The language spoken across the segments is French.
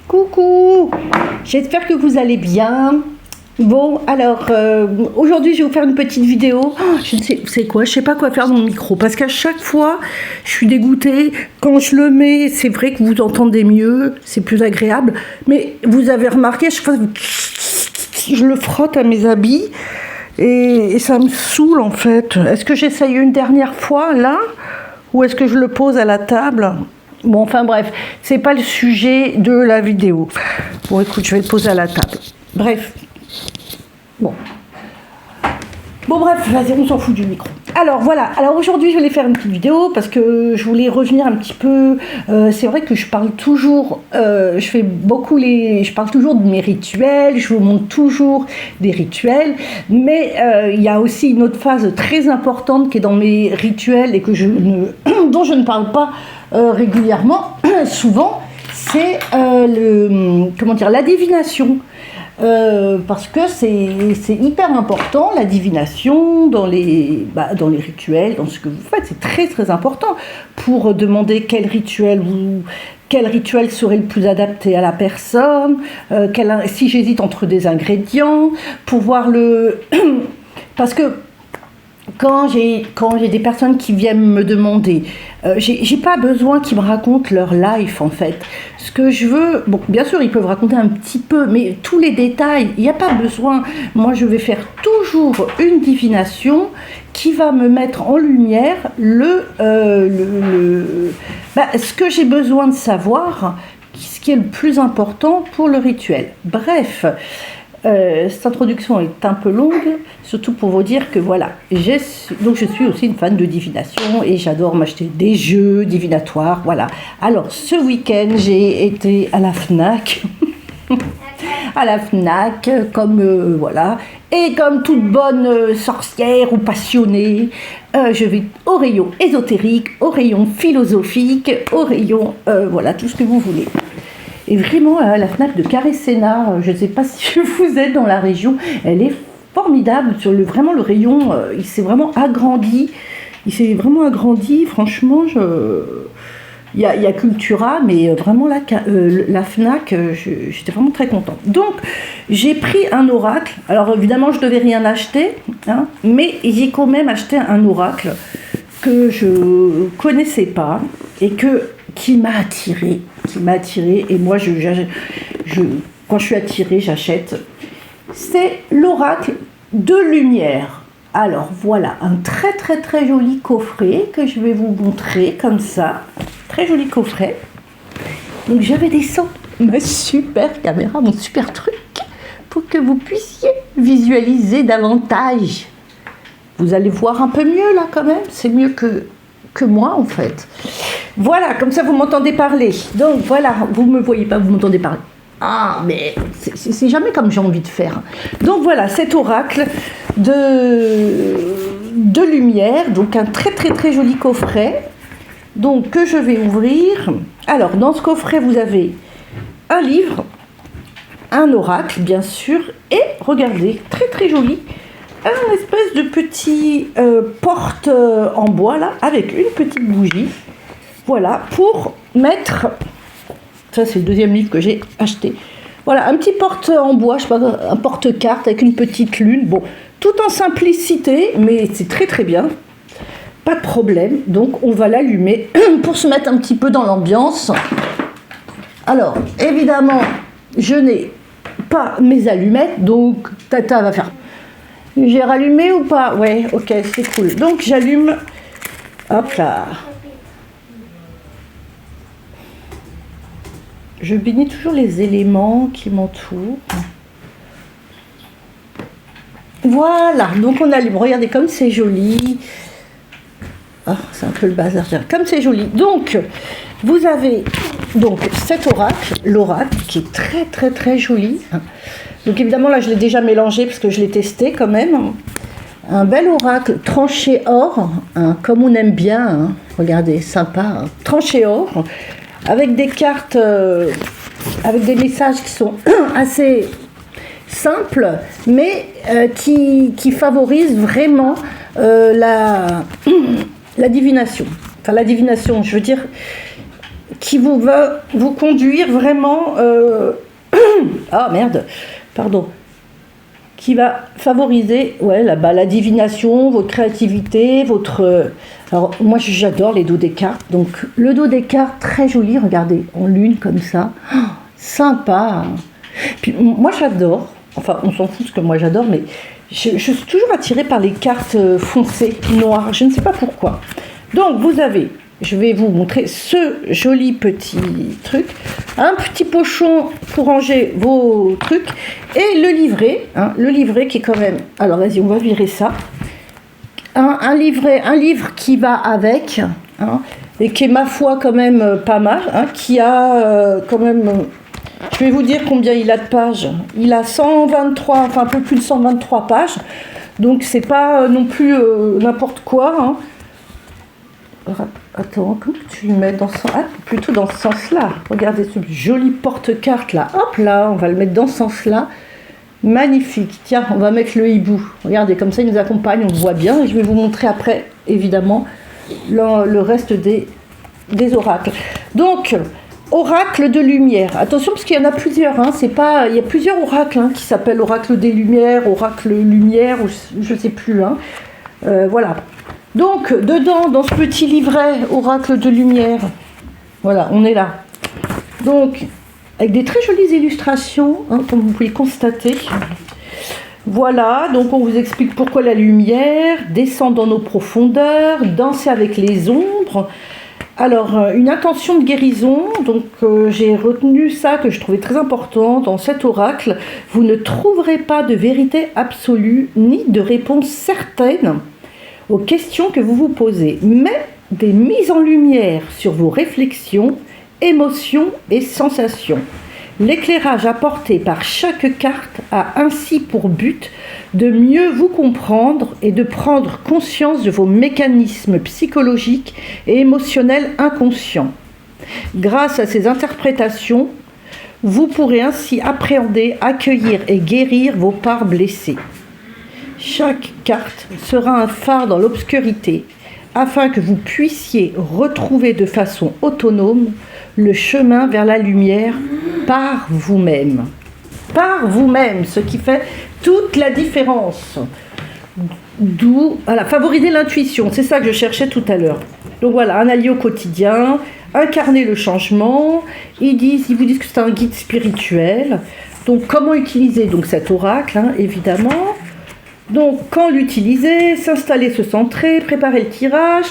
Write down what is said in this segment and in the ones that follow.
Coucou, j'espère que vous allez bien. Bon, alors, aujourd'hui, je vais vous faire une petite vidéo. Je ne sais, c'est quoi, je sais pas quoi faire dans le micro, parce qu'à chaque fois, je suis dégoûtée. Quand je le mets, c'est vrai que vous entendez mieux, c'est plus agréable. Mais vous avez remarqué, à chaque fois, je le frotte à mes habits et ça me saoule, en fait. Est-ce que j'essaye une dernière fois, là, ou est-ce que je le pose à la table ? Bon, enfin bref, c'est pas le sujet de la vidéo. Bon, écoute, je vais le poser à la table. Bref. Bon, bref, vas-y, on s'en fout du micro. Alors voilà, alors aujourd'hui je voulais faire une petite vidéo parce que je voulais revenir un petit peu. C'est vrai que je parle toujours, je parle toujours de mes rituels, je vous montre toujours des rituels, mais il y a aussi une autre phase très importante qui est dans mes rituels et que dont je ne parle pas régulièrement, souvent, c'est la divination. Parce que c'est hyper important, la divination dans les rituels, dans ce que vous faites, c'est très très important pour demander quel rituel serait le plus adapté à la personne, si j'hésite entre des ingrédients, pour voir parce que quand j'ai des personnes qui viennent me demander, j'ai pas besoin qu'ils me racontent leur life en fait. Ce que je veux, bon, bien sûr ils peuvent raconter un petit peu, mais tous les détails, il n'y a pas besoin. Moi je vais faire toujours une divination qui va me mettre en lumière ce que j'ai besoin de savoir, ce qui est le plus important pour le rituel. Bref. Cette introduction est un peu longue, surtout pour vous dire que voilà, je suis aussi une fan de divination et j'adore m'acheter des jeux divinatoires, voilà. Alors ce week-end j'ai été à la Fnac, comme voilà, et comme toute bonne sorcière ou passionnée, je vais au rayon ésotérique, au rayon philosophique, au rayon voilà, tout ce que vous voulez. Et vraiment, la Fnac de Carré-Sénart, je ne sais pas si vous êtes dans la région, elle est formidable. Vraiment, le rayon, il s'est vraiment agrandi. Franchement, il y a Cultura, mais vraiment, la Fnac, j'étais vraiment très contente. Donc, j'ai pris un oracle. Alors, évidemment, je ne devais rien acheter, hein, mais j'ai quand même acheté un oracle que je ne connaissais pas et qui m'a attirée. Et moi, quand je suis attirée, j'achète. C'est l'oracle de lumière. Alors voilà, un très très très joli coffret que je vais vous montrer comme ça. Très joli coffret. Donc je vais descendre ma super caméra, mon super truc, pour que vous puissiez visualiser davantage. Vous allez voir un peu mieux là quand même, c'est mieux que moi en fait. Voilà, comme ça vous m'entendez parler. Donc voilà, vous me voyez pas, vous m'entendez parler. Ah, mais c'est jamais comme j'ai envie de faire. Donc voilà, cet oracle de lumière, donc un très très très joli coffret, donc que je vais ouvrir. Alors dans ce coffret vous avez un livre, un oracle bien sûr, et regardez, très très joli, un espèce de petit porte en bois là, avec une petite bougie. Voilà, pour mettre, ça c'est le deuxième livre que j'ai acheté. Voilà, un petit porte en bois, je sais pas, un porte-carte avec une petite lune. Bon, tout en simplicité, mais c'est très très bien. Pas de problème, donc on va l'allumer pour se mettre un petit peu dans l'ambiance. Alors, évidemment, je n'ai pas mes allumettes, donc Tata va faire. J'ai rallumé ou pas ? Ouais, ok, c'est cool. Donc j'allume, hop là. Je bénis toujours les éléments qui m'entourent. Voilà, donc on allume. Regardez comme c'est joli. Ah, c'est un peu le bazar. Comme c'est joli. Donc, vous avez donc cet oracle, l'oracle, qui est très très très joli. Donc évidemment, là, je l'ai déjà mélangé parce que je l'ai testé quand même. Un bel oracle tranché or, hein, comme on aime bien. Hein. Regardez, sympa. Hein. Tranché or. Avec des cartes, avec des messages qui sont assez simples, mais qui favorisent vraiment la divination. Enfin, la divination, je veux dire, qui va vous conduire vraiment... Ah merde, pardon. Qui va favoriser la divination, votre créativité, votre... Alors moi j'adore les dos des cartes. Donc le dos des cartes, très joli, regardez, en lune comme ça. Oh, sympa. Puis moi j'adore, enfin on s'en fout ce que moi j'adore, mais je suis toujours attirée par les cartes foncées, noires, je ne sais pas pourquoi. Donc vous avez, je vais vous montrer ce joli petit truc, un petit pochon pour ranger vos trucs, et le livret qui est quand même, alors vas-y on va virer ça, un livre qui va avec, et qui est ma foi quand même pas mal, qui a quand même... Je vais vous dire combien il a de pages. Il a 123, enfin un peu plus de 123 pages. Donc c'est pas non plus n'importe quoi. Attends, comment tu le mets dans ce sens? Plutôt dans ce sens-là. Regardez ce joli porte-carte là. Hop là, on va le mettre dans ce sens-là. Magnifique. Tiens, on va mettre le hibou. Regardez, comme ça il nous accompagne, on le voit bien. Et je vais vous montrer après, évidemment, le reste des oracles. Donc... Oracle de lumière. Attention parce qu'il y en a plusieurs. Il y a plusieurs oracles qui s'appellent oracle des lumières, oracle lumière, ou je ne sais plus. Voilà. Donc dedans, dans ce petit livret oracle de lumière, voilà, on est là. Donc avec des très jolies illustrations, comme vous pouvez constater. Voilà, donc on vous explique pourquoi la lumière descend dans nos profondeurs, danser avec les ombres. Alors, une intention de guérison, donc j'ai retenu ça que je trouvais très important dans cet oracle. Vous ne trouverez pas de vérité absolue ni de réponse certaine aux questions que vous vous posez, mais des mises en lumière sur vos réflexions, émotions et sensations. L'éclairage apporté par chaque carte a ainsi pour but de mieux vous comprendre et de prendre conscience de vos mécanismes psychologiques et émotionnels inconscients. Grâce à ces interprétations, vous pourrez ainsi appréhender, accueillir et guérir vos parts blessées. Chaque carte sera un phare dans l'obscurité, afin que vous puissiez retrouver de façon autonome le chemin vers la lumière par vous-même. Par vous-même, ce qui fait toute la différence. D'où, voilà, favoriser l'intuition, c'est ça que je cherchais tout à l'heure. Donc voilà, un allié au quotidien, incarner le changement. Ils vous disent que c'est un guide spirituel. Donc comment utiliser donc cet oracle, évidemment. Donc quand l'utiliser, s'installer, se centrer, préparer le tirage.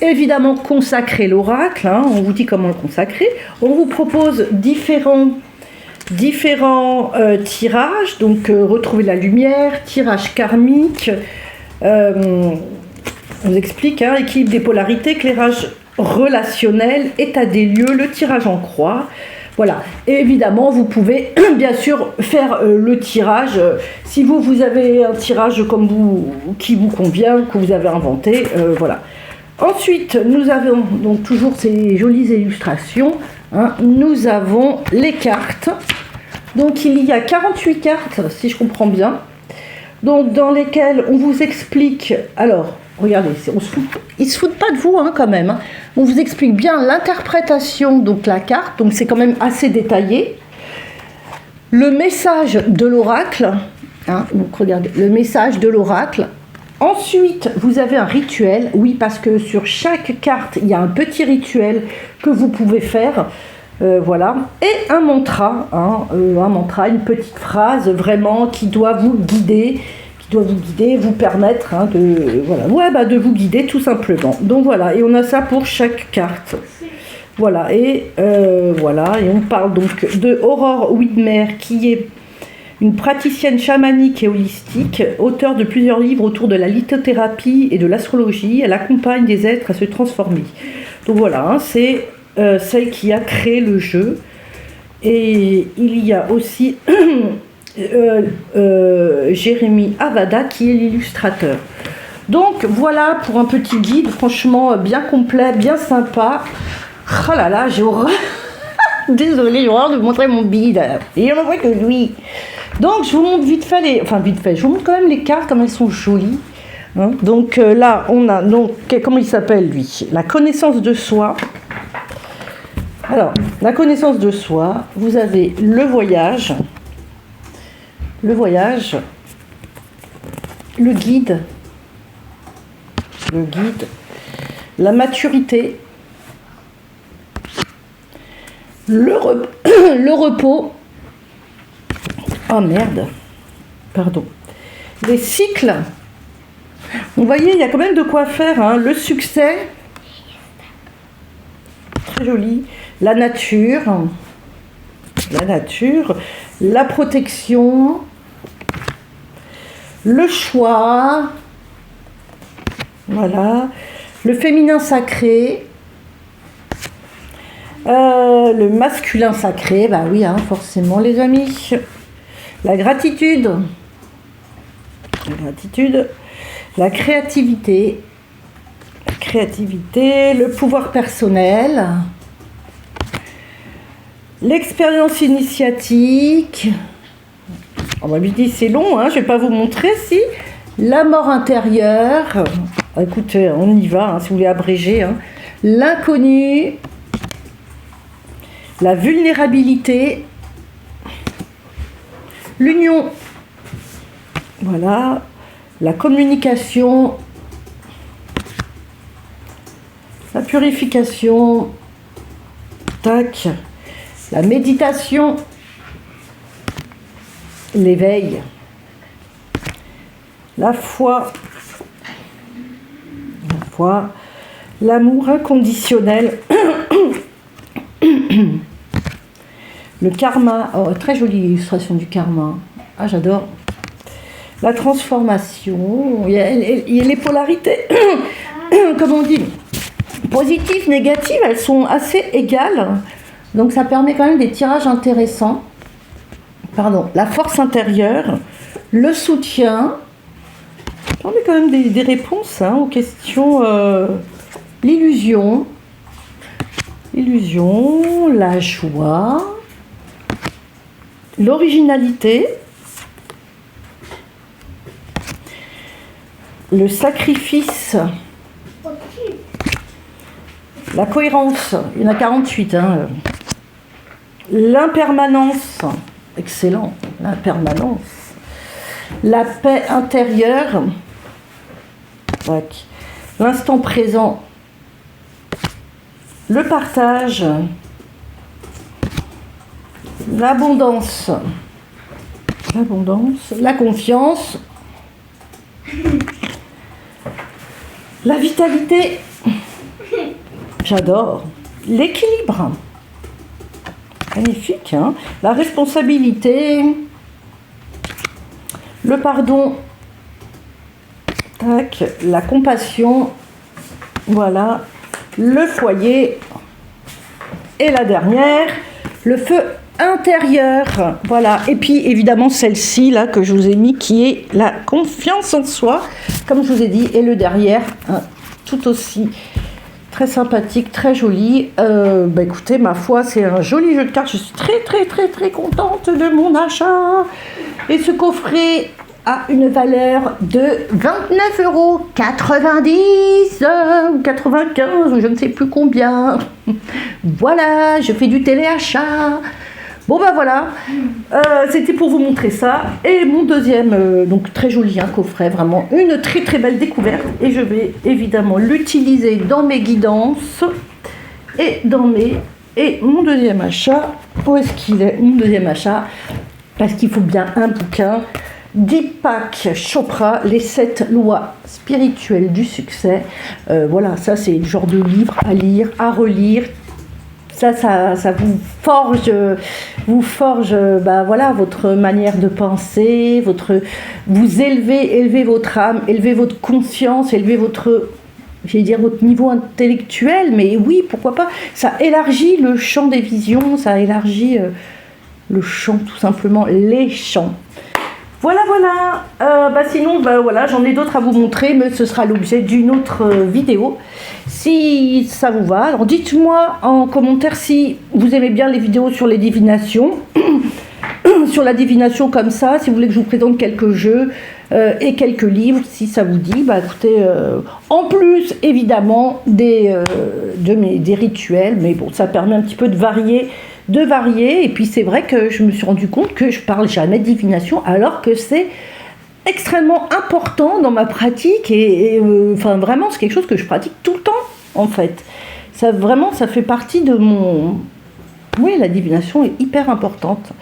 Évidemment, consacrer l'oracle, on vous dit comment le consacrer. On vous propose différents tirages, donc retrouver la lumière, tirage karmique, on vous explique, équilibre des polarités, éclairage relationnel, état des lieux, le tirage en croix. Voilà, et évidemment, vous pouvez bien sûr faire le tirage, si vous avez un tirage qui vous convient, que vous avez inventé, voilà. Ensuite, nous avons donc toujours ces jolies illustrations. Nous avons les cartes. Donc, il y a 48 cartes, si je comprends bien. Donc, dans lesquelles on vous explique... Alors, regardez, ils ne se foutent pas de vous quand même. On vous explique bien l'interprétation, donc la carte. Donc, c'est quand même assez détaillé. Le message de l'oracle. Donc, regardez, le message de l'oracle. Ensuite, vous avez un rituel, oui, parce que sur chaque carte, il y a un petit rituel que vous pouvez faire, voilà, et un mantra, une petite phrase vraiment qui doit vous guider, vous permettre de vous guider tout simplement. Donc voilà, et on a ça pour chaque carte. Voilà, et on parle donc de Aurore Widmer, qui est une praticienne chamanique et holistique, auteure de plusieurs livres autour de la lithothérapie et de l'astrologie. Elle accompagne des êtres à se transformer. Donc voilà, c'est celle qui a créé le jeu. Et il y a aussi Jérémy Avada qui est l'illustrateur. Donc voilà pour un petit guide, franchement bien complet, bien sympa. Oh là là, j'ai horreur. Désolée, j'ai horreur de vous montrer mon bide. Et on ne voit que lui. Donc je vous montre je vous montre quand même les cartes, comme elles sont jolies. Donc là, on a, comment il s'appelle lui? La connaissance de soi. Alors, la connaissance de soi, vous avez le voyage, le guide, la maturité, le repos, oh merde, pardon, les cycles. Vous voyez, il y a quand même de quoi faire, hein. Le succès, très joli, la nature, la protection, le choix, voilà, le féminin sacré, le masculin sacré, bah oui, hein, forcément les amis, la gratitude, la créativité, le pouvoir personnel, l'expérience initiatique. On m'a dit c'est long, hein, je ne vais pas vous montrer, si. La mort intérieure, écoutez, on y va, hein, si vous voulez abréger, hein. L'inconnu, la vulnérabilité, l'union, voilà, la communication, la purification, tac, la méditation, l'éveil, la foi, l'amour inconditionnel, le karma, oh, très jolie illustration du karma, ah j'adore, la transformation, il y a les polarités, comme on dit, positives, négatives, elles sont assez égales, donc ça permet quand même des tirages intéressants. Pardon, la force intérieure, le soutien, on met quand même des réponses, hein, aux questions, l'illusion, la joie, l'originalité, le sacrifice, la cohérence, il y en a 48, hein, l'impermanence, excellent, l'impermanence, la paix intérieure, l'instant présent, le partage, l'abondance, la confiance, la vitalité, j'adore, l'équilibre, magnifique, hein, la responsabilité, le pardon, tac, la compassion, voilà, le foyer, et la dernière, le feu intérieur, voilà, et puis évidemment celle-ci là que je vous ai mis qui est la confiance en soi, comme je vous ai dit, et le derrière, hein, tout aussi très sympathique, très joli. Bah écoutez, ma foi, c'est un joli jeu de cartes, je suis très contente de mon achat, et ce coffret a une valeur de 29,90 € ou 95 ou je ne sais plus combien. Voilà, je fais du téléachat. Bon ben voilà, c'était pour vous montrer ça. Et mon deuxième, donc très joli, hein, coffret, vraiment une très belle découverte. Et je vais évidemment l'utiliser dans mes guidances et dans mes... Et mon deuxième achat, où est-ce qu'il est, mon deuxième achat? Parce qu'il faut bien un bouquin. Deepak Chopra, les 7 lois spirituelles du succès. Voilà, ça c'est le genre de livre à lire, à relire. Ça vous forge bah, voilà, votre manière de penser, vous élevez votre âme, élevez votre conscience, élevez votre niveau intellectuel, mais oui, pourquoi pas, ça élargit le champ des visions, ça élargit le champ, tout simplement, les champs. Voilà, sinon, voilà, j'en ai d'autres à vous montrer, mais ce sera l'objet d'une autre vidéo. Si ça vous va, alors dites-moi en commentaire si vous aimez bien les vidéos sur les divinations, sur la divination comme ça, si vous voulez que je vous présente quelques jeux, et quelques livres, si ça vous dit. Bah, écoutez, en plus, évidemment, des rituels, mais bon, ça permet un petit peu de varier. Et puis c'est vrai que je me suis rendu compte que je parle jamais de divination, alors que c'est extrêmement important dans ma pratique, enfin vraiment, c'est quelque chose que je pratique tout le temps, en fait. Ça, vraiment, ça fait partie de mon... Oui, la divination est hyper importante.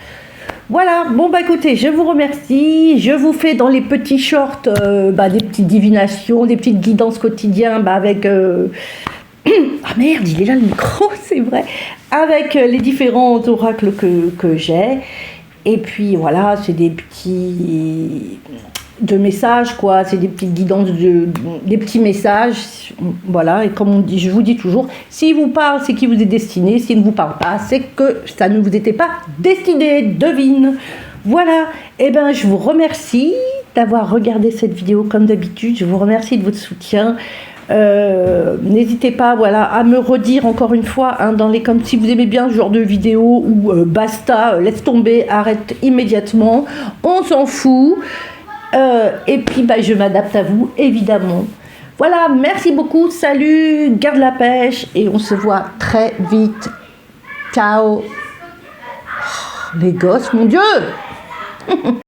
Voilà, bon bah écoutez, je vous remercie, je vous fais dans les petits shorts des petites divinations, des petites guidances quotidiennes avec... Ah merde, il est là le micro, c'est vrai. Avec les différents oracles que j'ai. Et puis voilà, c'est des petits messages, quoi. C'est des petites guidances, des petits messages. Voilà, et comme je vous dis toujours, s'il vous parle, c'est qu'il vous est destiné. S'il ne vous parle pas, c'est que ça ne vous était pas destiné. Devine. Voilà, et ben je vous remercie d'avoir regardé cette vidéo comme d'habitude. Je vous remercie de votre soutien. N'hésitez pas à me redire encore une fois comme si vous aimez bien ce genre de vidéo ou basta, laisse tomber, arrête immédiatement, on s'en fout. Et puis je m'adapte à vous évidemment. Voilà, merci beaucoup, salut, garde la pêche et on se voit très vite. Ciao. Oh, les gosses, mon Dieu.